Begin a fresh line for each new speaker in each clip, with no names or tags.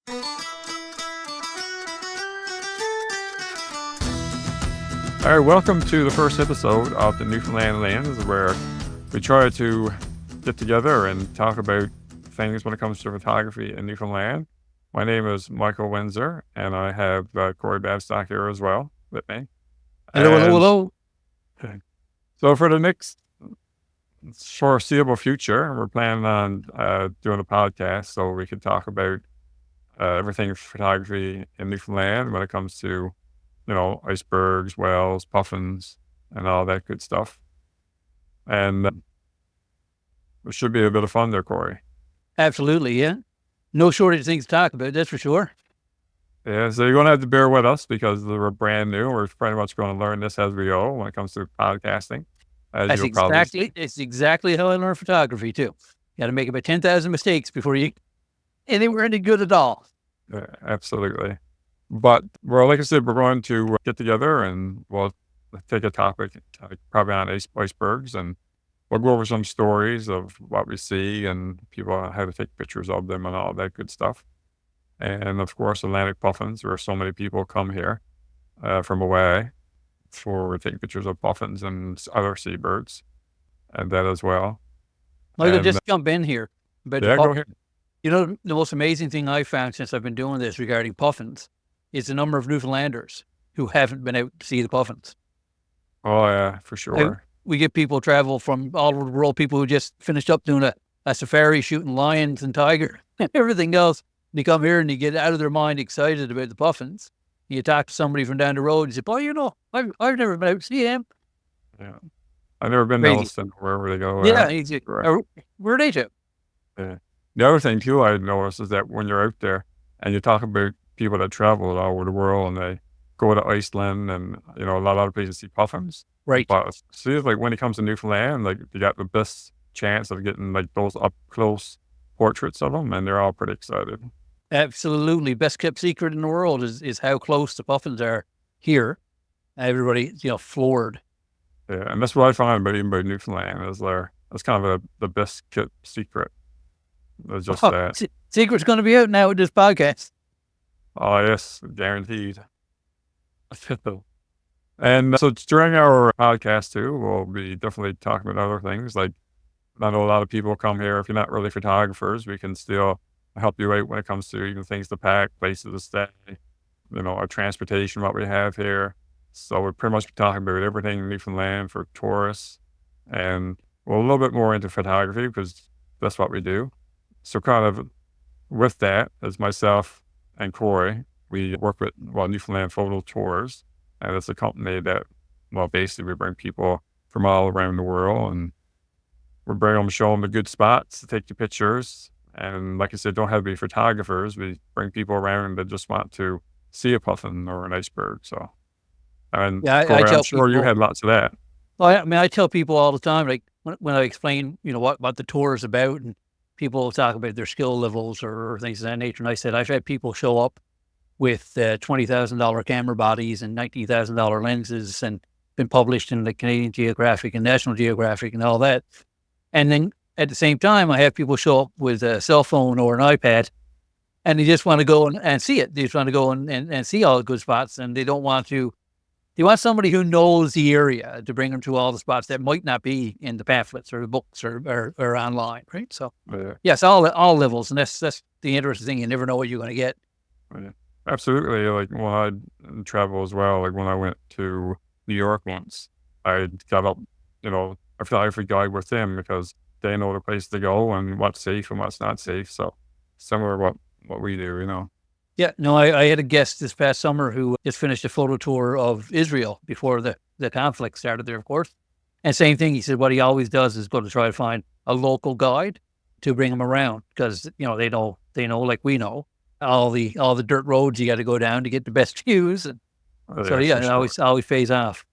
All right, welcome to the first episode of the Newfoundland Lens, where we try to get together and talk about things when it comes to photography in Newfoundland. My name is Michael Windsor, and I have Corey Babstock here as well with me.
Hello, hello,
And
hello.
so for the next foreseeable future, we're planning on doing a podcast so we can talk about everything photography in Newfoundland when it comes to icebergs, whales, puffins, and all that good stuff. And it should be a bit of fun there, Corey.
Absolutely, yeah. No shortage of things to talk about, that's for sure.
Yeah, so you're going to have to bear with us because we're brand new. We're pretty much going to learn this as we go when it comes to podcasting.
That's exactly how I learned photography, too. You got to make about 10,000 mistakes before you anywhere any good at all.
Yeah, absolutely. But, well, like I said, we're going to get together and we'll take a topic, probably on icebergs, and we'll go over some stories of what we see and people how to take pictures of them and all that good stuff. And, of course, Atlantic puffins, where so many people come here from away for taking pictures of puffins and other seabirds, and that as well.
Michael, just jump in here.
Go ahead.
You know, the most amazing thing I've found since I've been doing this regarding puffins is the number of Newfoundlanders who haven't been out to see the puffins.
Oh, yeah, for sure.
We get people travel from all over the world, people who just finished up doing a safari shooting lions and tiger and everything else. They come here and they get out of their mind excited about the puffins. You talk to somebody from down the road, you say, boy, I've never been out to see them.
Yeah. I've never been to Elliston, wherever they go.
Yeah, where are they to?
Yeah. The other thing, too, I noticed is that when you're out there and you talk about people that travel all over the world and they go to Iceland and, a lot of other places see puffins.
Right.
But it seems like when it comes to Newfoundland, like you got the best chance of getting like those up close portraits of them, and they're all pretty excited.
Absolutely. Best kept secret in the world is how close the puffins are here. Everybody, floored.
Yeah, and that's what I find about Newfoundland is that's kind of the best kept secret. It's just that.
Secret's going to be out now with this podcast.
Oh, yes, guaranteed. And so during our podcast, too, we'll be definitely talking about other things. Like, I know a lot of people come here. If you're not really photographers, we can still help you out when it comes to even things to pack, places to stay, our transportation, what we have here. So we're pretty much talking about everything in Newfoundland for tourists. And we're a little bit more into photography because that's what we do. So kind of with that, as myself and Corey, we work with Newfoundland Photo Tours, and it's a company that, basically we bring people from all around the world, and we bring them, show them the good spots to take the pictures. And like I said, don't have to be photographers. We bring people around that just want to see a puffin or an iceberg. So, and
yeah,
Corey, I'm sure you had lots of that.
Well, I tell people all the time, like when I explain, what the tour is about, and people talk about their skill levels or things of that nature. And I said, I've had people show up with $20,000 camera bodies and $19,000 lenses and been published in the Canadian Geographic and National Geographic and all that. And then at the same time, I have people show up with a cell phone or an iPad and they just want to go and see it. They just want to go and see all the good spots, and they don't want to. They want somebody who knows the area to bring them to all the spots that might not be in the pamphlets or the books or online, right? So, yes, all levels, and that's the interesting thing. You never know what you're going to get.
Yeah, absolutely. Like when I travel as well, like when I went to New York once, I got up, a photography guide with them because they know the place to go and what's safe and what's not safe. So similar to what we do,
Yeah, no, I had a guest this past summer who just finished a photo tour of Israel before the conflict started there, of course. And same thing, he said what he always does is go to try to find a local guide to bring him around because, they know like we know all the dirt roads you got to go down to get the best views. And it always pays off.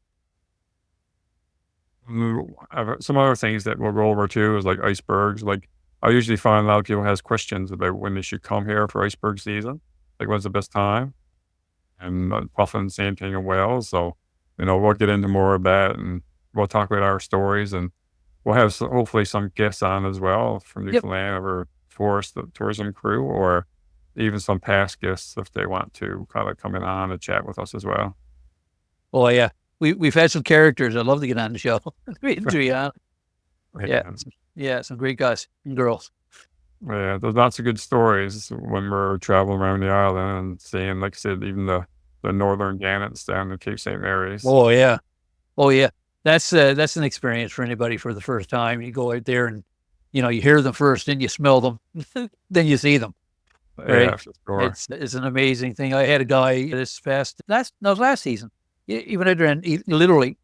Some other things that we'll go over too is like icebergs. Like I usually find a lot of people has questions about when they should come here for iceberg season. Like when's the best time? And puffins, same thing, and whales. So, we'll get into more of that, and we'll talk about our stories, and we'll have hopefully some guests on as well from Newfoundland or Forest, the tourism crew, or even some past guests if they want to kind of come in on and chat with us as well.
Oh yeah, we've had some characters. I'd love to get on the show. To be honest. Yeah,
And,
yeah, some great guys and girls.
yeah, there's lots of good stories when we're traveling around the island and seeing, like I said, even the northern gannets down in Cape St. Mary's.
Oh yeah, oh yeah. That's an experience for anybody for the first time. You go out there and you hear them first, then you smell them, then you see them.
Yeah,
Right?
for sure.
It's an amazing thing. I had a guy last season. He went out there and he literally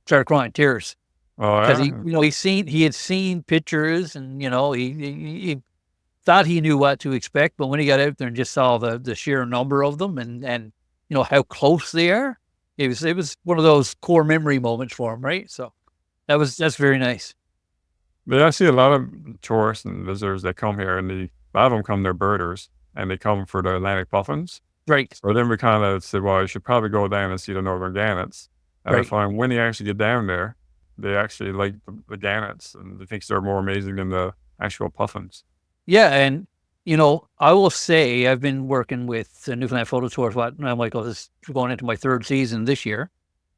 started crying tears
Oh,
because
yeah.
he had seen pictures and he thought he knew what to expect, but when he got out there and just saw the sheer number of them and how close they are, it was one of those core memory moments for him, right? So that's very nice.
But I see a lot of tourists and visitors that come here, and a lot of them come, they're birders, and they come for the Atlantic puffins.
Right,
So then we kind of said, well, you should probably go down and see the northern gannets. And I
right.
find when you actually get down there, they actually like the gannets, and they think they're more amazing than the actual puffins.
Yeah, and I will say I've been working with the Newfoundland Photo Tours. I'm like, oh, this is going into my third season this year.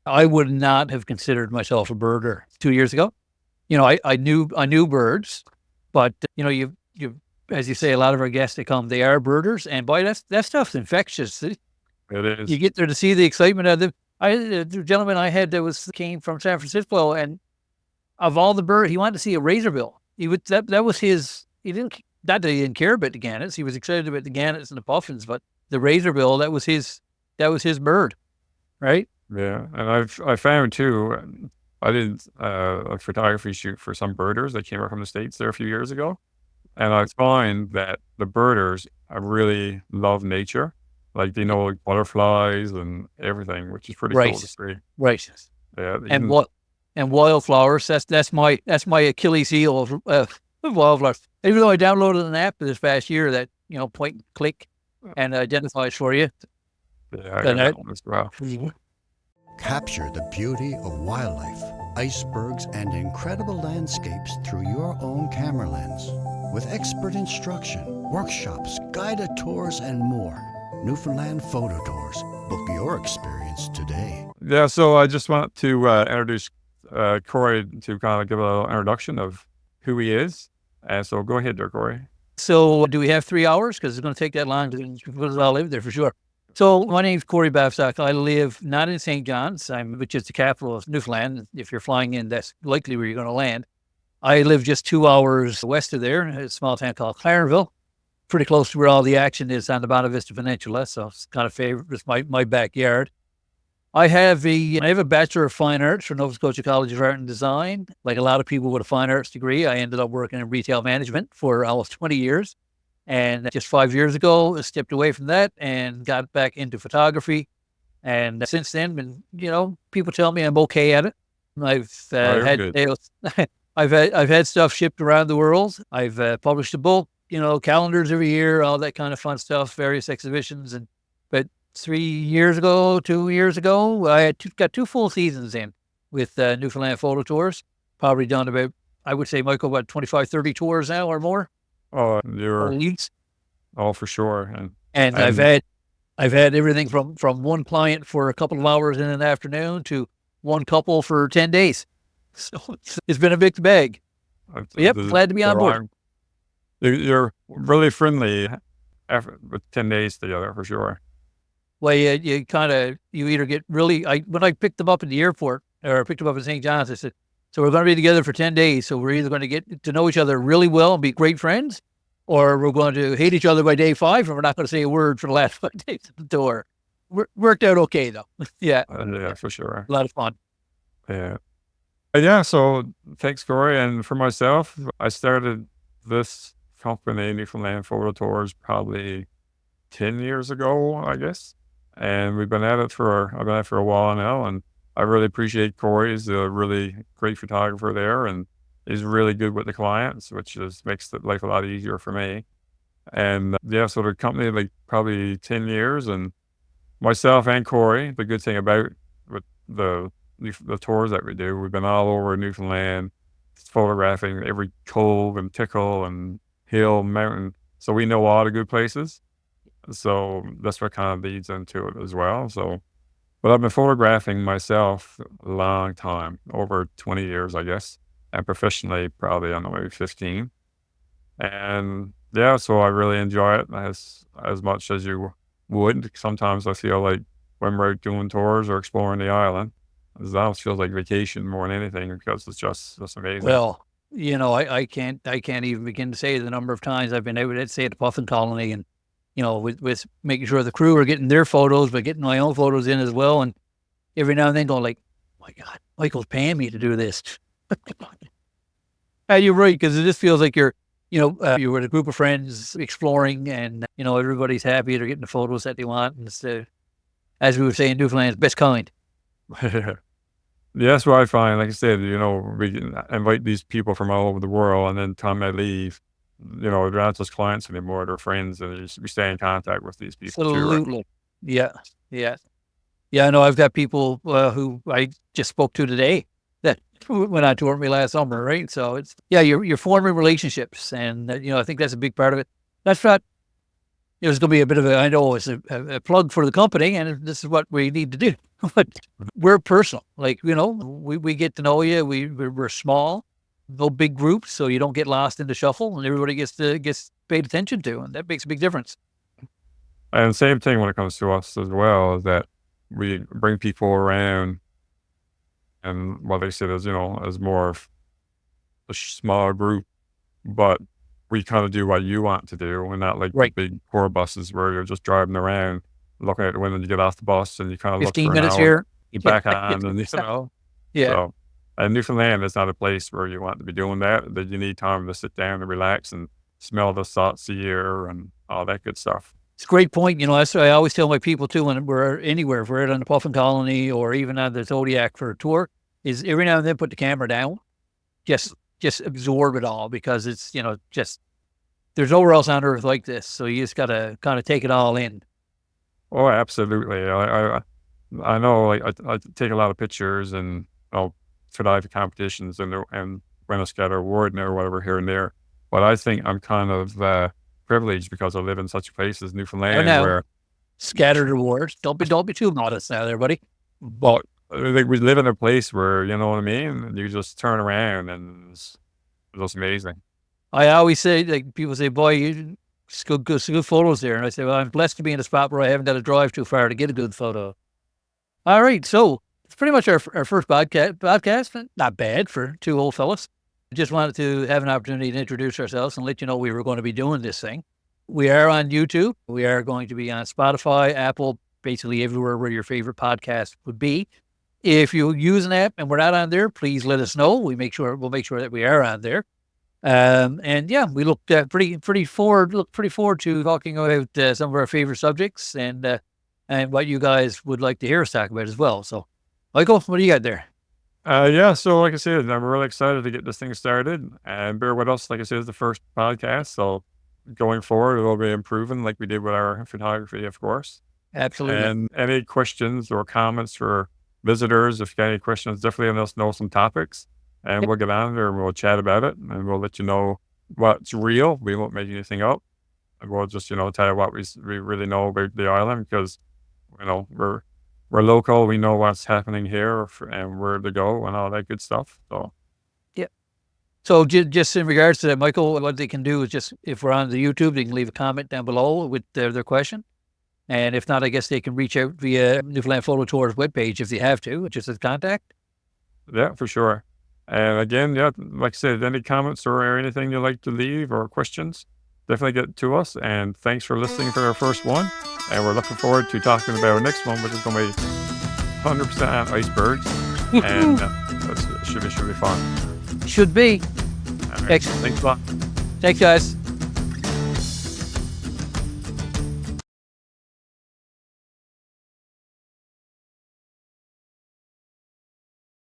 I would not have considered myself a birder 2 years ago. I knew birds, but you as you say, a lot of our guests that come, they are birders, and boy, that stuff's infectious.
It
You
is.
get there to see the excitement of them. The gentleman I had that came from San Francisco, and of all the birds, he wanted to see a razorbill. That was his. He didn't not that he didn't care about the gannets. He was excited about the gannets and the puffins, but the razorbill that was his bird, right?
Yeah. And I found too, I did a photography shoot for some birders that came up from the States there a few years ago. And I find that the birders really love nature. Like, they know, like, butterflies and everything, which is pretty cool to
Right,
see.
right.
Yeah,
And
even
what and wildflowers. That's my Achilles heel of wildflowers. Even though I downloaded an app this past year that point and click and identifies for you.
yeah, I
And
got that one as well.
Capture the beauty of wildlife, icebergs, and incredible landscapes through your own camera lens. With expert instruction, workshops, guided tours, and more. Newfoundland Photo Tours. Book your experience today.
Yeah, so I just want to introduce Corey to kind of give a little introduction of who he is. And so go ahead there, Corey.
So do we have 3 hours? Because it's going to take that long to all live there for sure. So my name's Corey Babstock. I live not in St. John's, which is the capital of Newfoundland. If you're flying in, that's likely where you're going to land. I live just 2 hours west of there, in a small town called Clarenville, pretty close to where all the action is on the Bonavista Peninsula. So it's kind of favorite. It's my backyard. I have a Bachelor of Fine Arts from Nova Scotia College of Art and Design. Like a lot of people with a fine arts degree, I ended up working in retail management for almost 20 years. And just 5 years ago, I stepped away from that and got back into photography. And since then, people tell me I'm okay at it. I've
Oh, you're
had
good.
sales. I've had stuff shipped around the world. I've published a book, calendars every year, all that kind of fun stuff, various exhibitions. But 2 years ago, I got 2 full seasons in with Newfoundland Photo Tours. Probably done about, I would say, Michael, about 25, 30 tours now or more.
Oh,
Or leads.
oh, for sure.
And
And
I've had everything from one client for a couple of hours in an afternoon to one couple for 10 days. So it's been a mixed bag. Yep, glad to be on board.
You're really friendly after, with 10 days together, for sure.
Well, you either get really, when I picked them up at the airport, or I picked them up in St. John's, I said, so we're going to be together for 10 days. So we're either going to get to know each other really well and be great friends, or we're going to hate each other by day 5 and we're not going to say a word for the last 5 days at the tour. Worked out okay, though. Yeah,
Yeah, for sure.
a lot of fun.
Yeah. Yeah, so thanks, Corey. And for myself, I started this company, Newfoundland Photo Tours, probably 10 years ago, I guess. And I've been at it for a while now. And I really appreciate Corey. He's a really great photographer there, and he's really good with the clients, which makes life a lot easier for me. And yeah, so the company, like, probably 10 years, and myself and Corey, the good thing about with the tours that we do, we've been all over Newfoundland, photographing every cove and tickle and hill, mountain. So we know all the good places. So that's what kind of leads into it as well. So, but I've been photographing myself a long time, over 20 years, I guess, and professionally probably, I don't know, maybe 15. And yeah, so I really enjoy it as much as you would. Sometimes I feel like when we're doing tours or exploring the island, it almost feels like vacation more than anything because it's just amazing.
Well, I can't even begin to say the number of times I've been able to say at the Puffin Colony and, with making sure the crew are getting their photos, but getting my own photos in as well. And every now and then going like, my God, Michael's paying me to do this. You're right. Because it just feels like you're with a group of friends exploring and, everybody's happy. They're getting the photos that they want. And it's, as we were saying, Newfoundland's best kind.
Yeah, that's what I find. Like I said, we can invite these people from all over the world, and then time I leave, they're not just clients anymore; they're friends, and we stay in contact with these people too. Right?
Absolutely. Yeah. Yeah. Yeah. I know I've got people who I just spoke to today that went on tour with me last summer. Right. So you're forming relationships. And, I think that's a big part of it. That's not, it's going to be a bit of I know it's a plug for the company, and this is what we need to do. But we're personal. Like, we get to know you. We're small, no big groups, so you don't get lost in the shuffle, and everybody gets paid attention to, and that makes a big difference.
And same thing when it comes to us as well, is that we bring people around, and what they said is, as more of a smaller group, but we kind of do what you want to do, and not like the
Right.
big tour buses where you're just driving around, looking out the window, and you get off the bus and you kind of look
15
for an
minutes
hour,
here.
you back on, and
Yeah.
So, and Newfoundland is not a place where you want to be doing that. That you need time to sit down and relax and smell the salts of the air and all that good stuff.
It's a great point. That's what I always tell my people too when we're anywhere, if we're out on the Puffin Colony or even on the Zodiac for a tour, is every now and then put the camera down, just absorb it all, because it's, just, there's nowhere else on earth like this. So you just got to kind of take it all in.
Oh, absolutely. I know. Like I take a lot of pictures and photography competitions and win a scatter award or whatever here and there. But I think I'm kind of privileged because I live in such a place as Newfoundland where
scattered awards. Don't be too modest now there, buddy.
Well, like we live in a place where, you know what I mean? You just turn around and it's just amazing.
I always say, like, people say, boy, you good photos there. And I say, well, I'm blessed to be in a spot where I haven't got to drive too far to get a good photo. All right. So it's pretty much our first podcast. Not bad for two old fellas. Just wanted to have an opportunity to introduce ourselves and let you know we were going to be doing this thing. We are on YouTube. We are going to be on Spotify, Apple, basically everywhere where your favorite podcast would be. If you use an app and we're not on there, please let us know. We'll make sure that we are on there. And yeah, we look pretty forward to talking about some of our favorite subjects and what you guys would like to hear us talk about as well. So, Michael, what do you got there?
Yeah, so like I said, I'm really excited to get this thing started, and bear with us. Like I said, it's the first podcast, so going forward, it'll be improving like we did with our photography, of course.
Absolutely.
And any questions or comments for visitors, if you got any questions, definitely let us know some topics, and we'll get on there and we'll chat about it, and we'll let you know what's real. We won't make anything up. And we'll just, tell you what we really know about the island, because, we're local. We know what's happening here and where to go and all that good stuff. So,
yeah. So just in regards to that, Michael, what they can do is just, if we're on the YouTube, they can leave a comment down below with their question. And if not, I guess they can reach out via Newfoundland Photo Tour's webpage if they have to, just as contact.
Yeah, for sure. And again, yeah, like I said, any comments or anything you'd like to leave or questions, definitely get to us. And thanks for listening for our first one. And we're looking forward to talking about our next one, which is going to be 100% on icebergs. And it should be fun.
Should be.
All right.
Excellent.
Thanks a lot.
Thanks, guys.